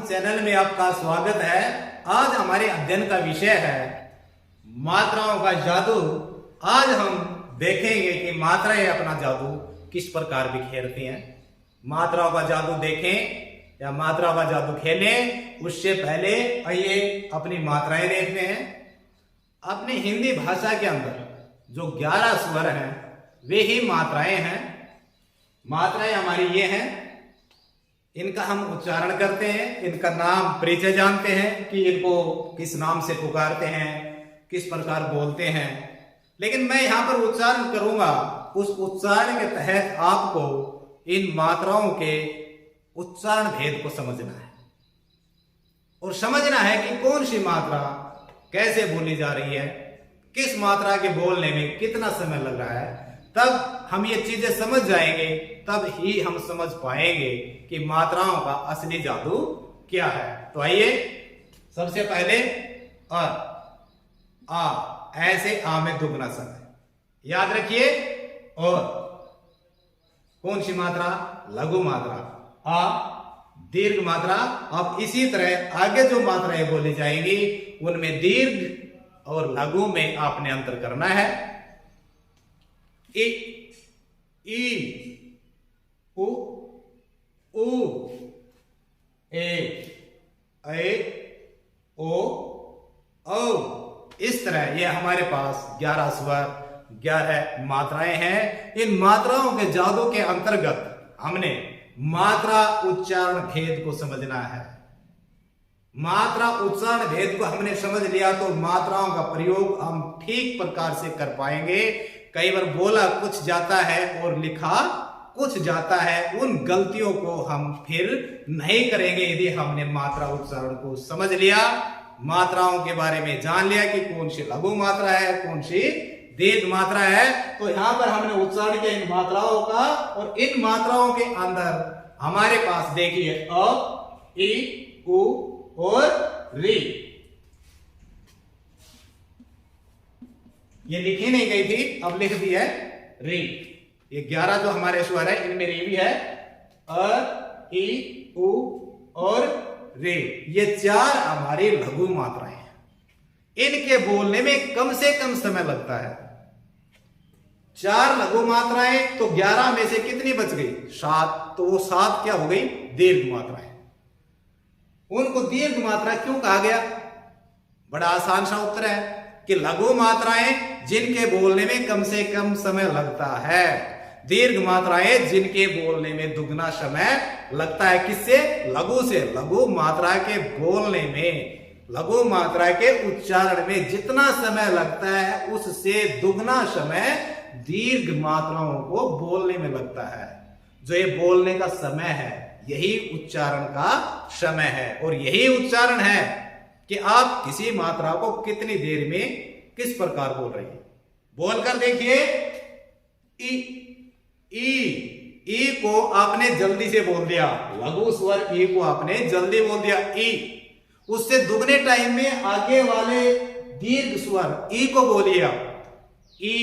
Channel में आपका स्वागत है। आज हमारे अध्ययन का विषय है मात्राओं का जादू। आज हम देखेंगे कि मात्राएं अपना जादू किस प्रकार बिखेरती हैं। मात्राओं का जादू देखें या मात्राओं का जादू खेलें, उससे पहले आइए अपनी मात्राएं देखते हैं। अपनी हिंदी भाषा के अंदर जो 11 स्वर हैं वे ही मात्राएं हैं। मात्राएं हमारी ये हैं, इनका हम उच्चारण करते हैं, इनका नाम परिचय जानते हैं कि इनको किस नाम से पुकारते हैं, किस प्रकार बोलते हैं। लेकिन मैं यहां पर उच्चारण करूंगा, उस उच्चारण के तहत आपको इन मात्राओं के उच्चारण भेद को समझना है और समझना है कि कौन सी मात्रा कैसे बोली जा रही है, किस मात्रा के बोलने में कितना समय लग रहा है। तब हम ये चीजें समझ जाएंगे, तब ही हम समझ पाएंगे कि मात्राओं का असली जादू क्या है। तो आइए सबसे पहले आ ऐसे आ में दुगना समय याद रखिए। और कौन सी मात्रा? लघु मात्रा। आ दीर्घ मात्रा। अब इसी तरह आगे जो मात्राएं बोली जाएंगी उनमें दीर्घ और लघु में आपने अंतर करना है। ई उ ए ओ औ। इस तरह ये हमारे पास 11 स्वर 11 मात्राएं हैं। इन मात्राओं के जादू के अंतर्गत हमने मात्रा उच्चारण भेद को समझना है। मात्रा उच्चारण भेद को हमने समझ लिया तो मात्राओं का प्रयोग हम ठीक प्रकार से कर पाएंगे। कई बार बोला कुछ जाता है और लिखा कुछ जाता है, उन गलतियों को हम फिर नहीं करेंगे यदि हमने मात्रा उच्चारण को समझ लिया, मात्राओं के बारे में जान लिया कि कौन सी लघु मात्रा है, कौन सी दीर्घ मात्रा है। तो यहां पर हमने उच्चारण किया इन मात्राओं का, और इन मात्राओं के अंदर हमारे पास देखिए अ, ई, उ और री। ये लिखी नहीं गई थी, अब लिख दी है री। ये 11 जो हमारे स्वर है इनमें री भी है, अ, ई, उ और रे। ये 4 हमारी लघु मात्राएं हैं। इनके बोलने में कम से कम समय लगता है। 4 लघु मात्राएं तो 11 में से कितनी बच गई? 7। तो वो 7 क्या हो गई? दीर्घ मात्राएं। उनको दीर्घ मात्रा क्यों कहा गया? बड़ा आसान सा उत्तर है कि लघु मात्राएं जिनके बोलने में कम से कम समय लगता है, दीर्घ मात्राएं जिनके बोलने में दुगना समय लगता है। किससे? लघु से। लघु मात्रा के बोलने में, लघु मात्रा के उच्चारण में जितना समय लगता है उससे दुगना समय दीर्घ मात्राओं को बोलने में लगता है। जो ये बोलने का समय है यही उच्चारण का समय है, और यही उच्चारण है कि आप किसी मात्रा को कितनी देर में किस प्रकार बोल रही है। बोलकर देखिए, ई को आपने जल्दी से बोल दिया, लघु स्वर ई को आपने जल्दी बोल दिया ई। उससे दुगने टाइम में आगे वाले दीर्घ स्वर ई को बोलिए ई।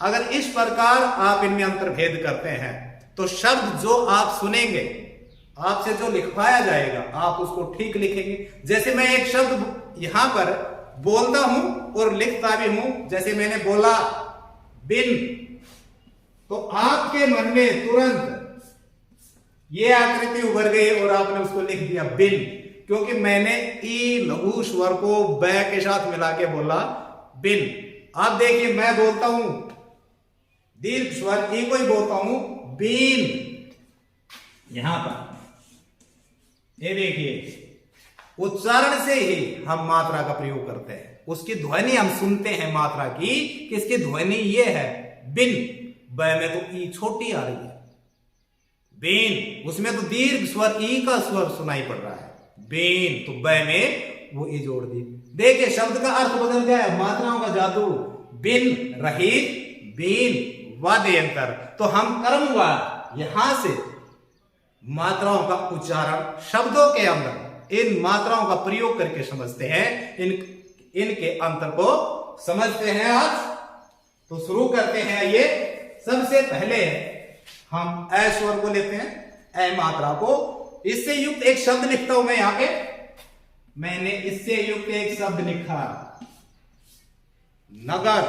अगर इस प्रकार आप इनमें अंतर भेद करते हैं तो शब्द जो आप सुनेंगे, आपसे जो लिखवाया जाएगा आप उसको ठीक लिखेंगे। जैसे मैं एक शब्द यहां पर बोलता हूं और लिखता भी हूं, जैसे मैंने बोला बिन, तो आपके मन में तुरंत ये आकृति उभर गई और आपने उसको लिख दिया बिन, क्योंकि मैंने ई लघु स्वर को ब के साथ मिला के बोला बिन। आप देखिए मैं बोलता हूं दीर्घ स्वर ई को ही बोलता हूं बीन। यहां पर ये देखिए उच्चारण से ही हम मात्रा का प्रयोग करते हैं। उसकी ध्वनि हम सुनते हैं मात्रा की, किसकी ध्वनि ये है बिन। ब में तो ई छोटी आ रही है, बेन उसमें तो दीर्घ स्वर ई का स्वर सुनाई पड़ रहा है, बेन तो ब में वो ई जोड़ दी। देखिए शब्द का अर्थ बदल गया है। मात्राओं का जादू। बिन रहित, बीन वाद्य यंत्र। तो हम कर्मवार यहां से मात्राओं का उच्चारण शब्दों के अंदर इन मात्राओं का प्रयोग करके समझते हैं, इनके अंतर को समझते हैं। आज तो शुरू करते हैं। ये सबसे पहले हम ए स्वर को लेते हैं, ए मात्रा को। इससे युक्त एक शब्द लिखता हूं मैं यहां पे, मैंने इससे युक्त एक शब्द लिखा नगर।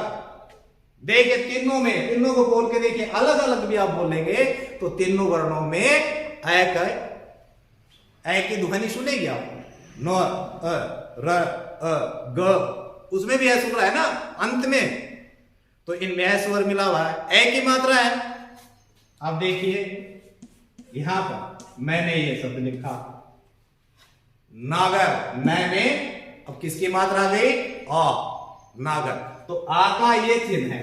देखिए तीनों में, तीनों को बोल के देखिए, अलग अलग भी आप बोलेंगे तो तीनों वर्णों में ए की ध्वनि सुनेगी आप। न, अ, र, अ, ग, उसमें भी ऐ सुन रहा है ना अंत में, तो इनमें ऐ स्वर मिला हुआ है, ए की मात्रा है। अब देखिए यहां पर मैंने ये शब्द लिखा नागर, में अब किसकी मात्रा आ गई, आ, नागर। तो आ का ये चिन्ह है,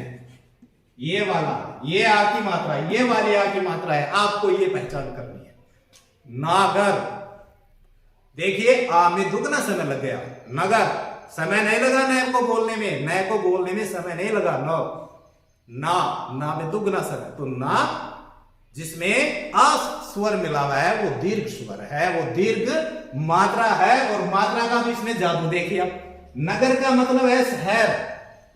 ये वाला, ये आ की मात्रा है, ये वाली आ की मात्रा है, आपको ये पहचान करनी है। नागर, देखिए आ में दुगना समय लग गया, नगर समय नहीं लगा नए को बोलने में, नए को बोलने में समय नहीं लगा। ना में दुगना समय, तो ना जिसमें आ स्वर मिला हुआ है वो दीर्घ स्वर है, वो दीर्घ मात्रा है, और मात्रा का भी इसमें जादू देखिए। अब नगर का मतलब है शहर,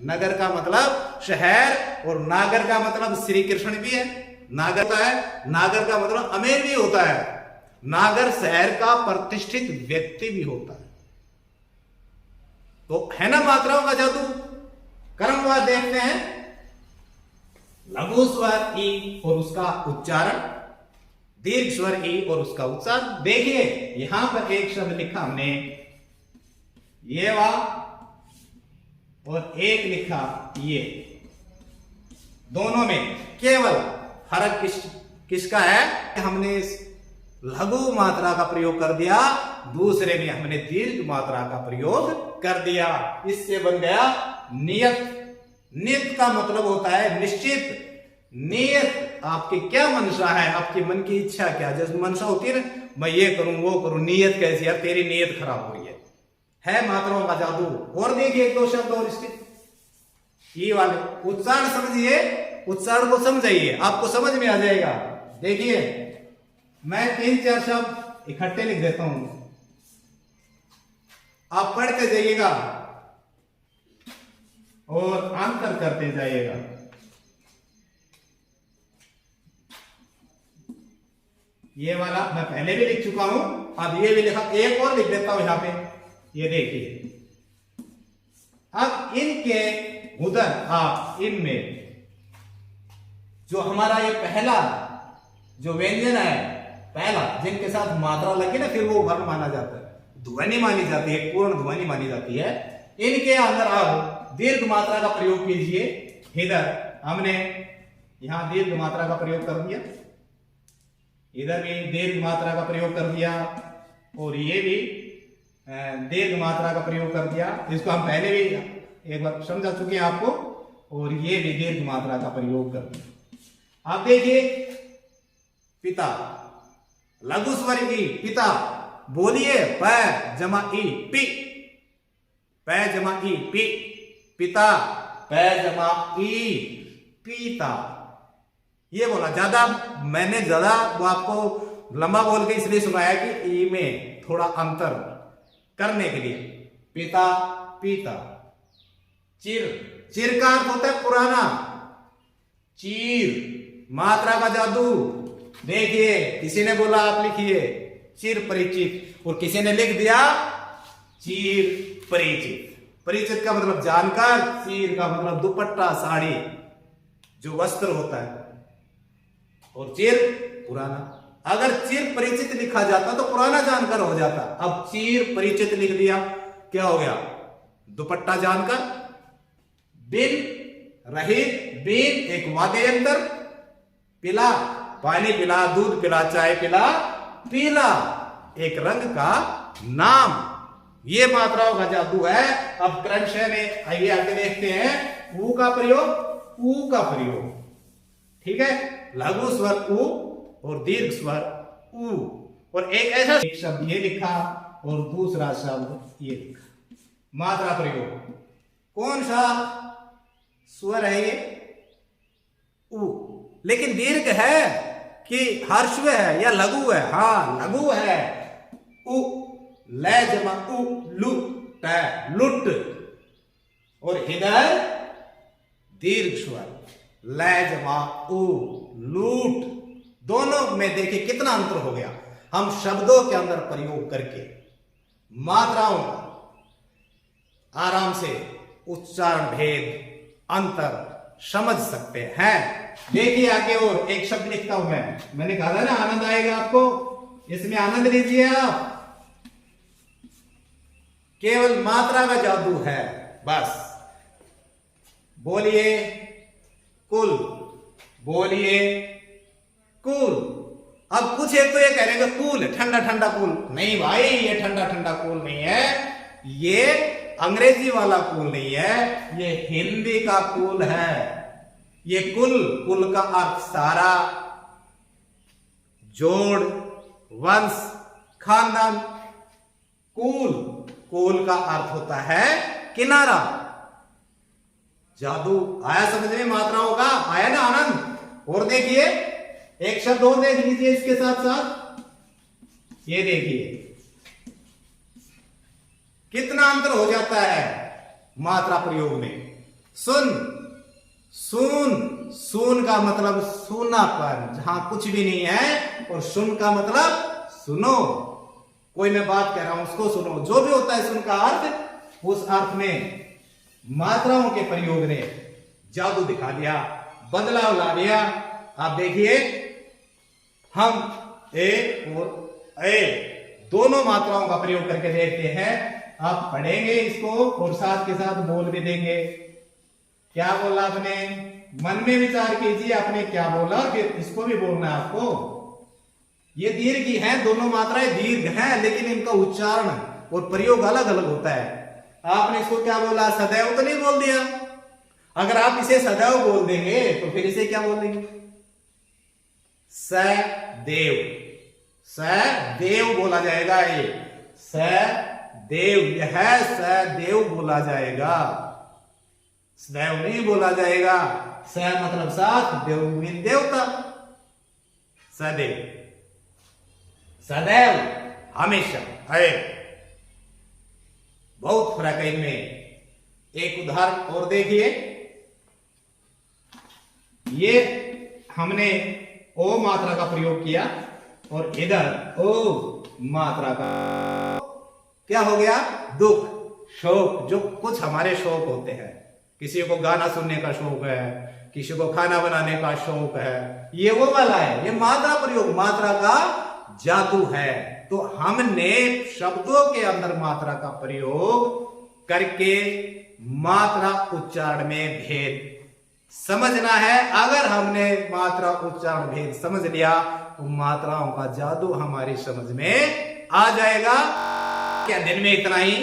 नगर का मतलब शहर, और नागर का मतलब श्री कृष्ण भी है। नागर का है, नागर का मतलब अमीर भी होता है, नागर शहर का प्रतिष्ठित व्यक्ति भी होता है। तो है ना मात्राओं का जादू। क्रमवार देखते हैं, लघु स्वर ई और उसका उच्चारण, दीर्घ स्वर ई और उसका उच्चारण। देखिए यहां पर एक शब्द लिखा हमने ये वा, और एक लिखा ये, दोनों में केवल फर्क किसका है, हमने लघु मात्रा का प्रयोग कर दिया, दूसरे में हमने दीर्घ मात्रा का प्रयोग कर दिया। इससे बन गया नियत। नियत का मतलब होता है निश्चित। नियत आपकी क्या मंशा है, आपकी मन की इच्छा क्या, जैसे मंशा होती है ना, मैं ये करूं वो करूं, नियत कैसी है, तेरी नियत खराब हो रही है मात्राओं का जादू। और देखिए एक दो शब्द और इसके, ये वाले उच्चारण समझिए, उच्चारण को समझिए, आपको समझ में आ जाएगा। देखिए मैं 3-4 शब्द इकट्ठे लिख देता हूं, आप पढ़ते जाइएगा और अंतर करते जाइएगा। ये वाला मैं पहले भी लिख चुका हूं, अब ये भी लिखा, एक और लिख देता हूं यहां पे। ये देखिए अब इनके उधर आप इनमें जो हमारा ये पहला जो व्यंजन है, पहला जिनके साथ मात्रा लगी ना, फिर वो वर्ण माना जाता है, ध्वनि मानी जाती है, पूर्ण ध्वनि मानी जाती है। इनके अंदर आप दीर्घ मात्रा का प्रयोग कीजिए। इधर हमने यहां दीर्घ मात्रा का प्रयोग कर दिया, इधर भी दीर्घ मात्रा का प्रयोग कर दिया, और ये भी दीर्घ मात्रा का प्रयोग कर दिया, जिसको हम पहले भी एक बार समझा चुके हैं आपको, और ये भी दीर्घ मात्रा का प्रयोग कर दिया। आप देखिए पिता, लघु स्वर ई, पिता, बोलिए प जमा ई, पी, प जमा ई, पी, पिता, प जमा ई, पीता। ये बोला, ज्यादा मैंने ज्यादा वो आपको लंबा बोल के इसलिए सुनाया कि ई में थोड़ा अंतर करने के लिए। पिता, पीता। चिर, चिर का अर्थ होता है पुराना, चीर, मात्रा का जादू। देखिए किसी ने बोला आप लिखिए चिर परिचित, और किसी ने लिख दिया चीर परिचित। परिचित का मतलब जानकार, चीर का मतलब दुपट्टा, साड़ी, जो वस्त्र होता है, और चिर पुराना। अगर चिर परिचित लिखा जाता तो पुराना जानकार हो जाता, अब चिर परिचित लिख दिया, क्या हो गया, दुपट्टा जानकार। बिन रहित, बिन एक वाद्य यंत्र, पिला पानी पिला, दूध पिला, चाय पिला, पीला एक रंग का नाम। ये मात्राओं का जादू है। अब क्रमशः में आइए आगे देखते हैं ऊ का प्रयोग, ऊ का प्रयोग, ठीक है। लघु स्वर ऊ और दीर्घ स्वर ऊ, और एक ऐसा एक शब्द ये लिखा और दूसरा शब्द ये लिखा। मात्रा प्रयोग, कौन सा स्वर है ये, ऊ, लेकिन दीर्घ है कि हर्षव है या लघु है, हाँ लघु है। उ, ले जमा उ, लु, ट, लुट, और इधर दीर्घ स्वर, ले जमा उ, लूट। दोनों में देखिए कितना अंतर हो गया। हम शब्दों के अंदर प्रयोग करके मात्राओं का आराम से उच्चारण भेद अंतर समझ सकते हैं। देखिए आगे और एक शब्द लिखता हूं मैंने कहा था ना आनंद आएगा आपको, इसमें आनंद लीजिए आप। केवल मात्रा का जादू है बस। बोलिए कुल, बोलिए कुल। अब कुछ एक तो ये कह रहे हैं कूल, ठंडा ठंडा कूल। नहीं भाई, ये ठंडा ठंडा कूल नहीं है, ये अंग्रेजी वाला कूल नहीं है, ये हिंदी का कूल है। ये कुल, कुल का अर्थ सारा, जोड़, वंश, खानदान। कूल, कूल का अर्थ होता है किनारा। जादू आया समझ में मात्राओं का? आया ना आनंद? और देखिए एक शब्द और देख लीजिए इसके साथ साथ, ये देखिए कितना अंतर हो जाता है मात्रा प्रयोग में। सुन, सुन, सुन का मतलब सुनापन, जहां कुछ भी नहीं है, और सुन का मतलब सुनो। कोई मैं बात कह रहा हूं उसको सुनो, जो भी होता है सुन का अर्थ, उस अर्थ में मात्राओं के प्रयोग ने जादू दिखा दिया, बदलाव ला दिया। आप देखिए हम ए और ए दोनों मात्राओं का प्रयोग करके देखते हैं। आप पढ़ेंगे इसको और साथ के साथ बोल भी देंगे। क्या बोला आपने? मन में विचार कीजिए आपने क्या बोला, फिर इसको भी बोलना है आपको। ये दीर्घ ही है, दोनों मात्राएं दीर्घ हैं, लेकिन इनका उच्चारण और प्रयोग अलग अलग होता है। आपने इसको क्या बोला? सदैव तो नहीं बोल दिया। अगर आप इसे सदैव बोल देंगे तो फिर इसे क्या बोल देंगे? सदैव, सदैव बोला जाएगा। ये सदैव, यह सदैव बोला जाएगा, सदैव नहीं बोला जाएगा। स मतलब साथ, देव मीन देवता। सदैव, सदैव हमेशा है, बहुत फर्क है इनमें। एक उदाहरण और देखिए, ये हमने ओ मात्रा का प्रयोग किया और इधर ओ मात्रा का क्या हो गया? दुख, शोक। जो कुछ हमारे शौक होते हैं, किसी को गाना सुनने का शौक है, किसी को खाना बनाने का शौक है, ये वो वाला है। ये मात्रा प्रयोग, मात्रा का जादू है। तो हमने शब्दों के अंदर मात्रा का प्रयोग करके मात्रा उच्चारण में भेद समझना है। अगर हमने मात्रा उच्चारण भेद समझ लिया तो मात्राओं का जादू हमारी समझ में आ जाएगा। क्या दिन में इतना ही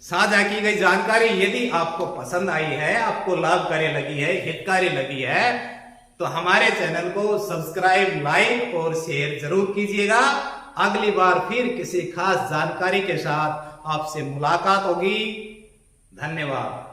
साझा की गई जानकारी यदि आपको पसंद आई है, आपको लाभकारी लगी है, हितकारी लगी है, तो हमारे चैनल को सब्सक्राइब, लाइक और शेयर जरूर कीजिएगा। अगली बार फिर किसी खास जानकारी के साथ आपसे मुलाकात होगी। धन्यवाद।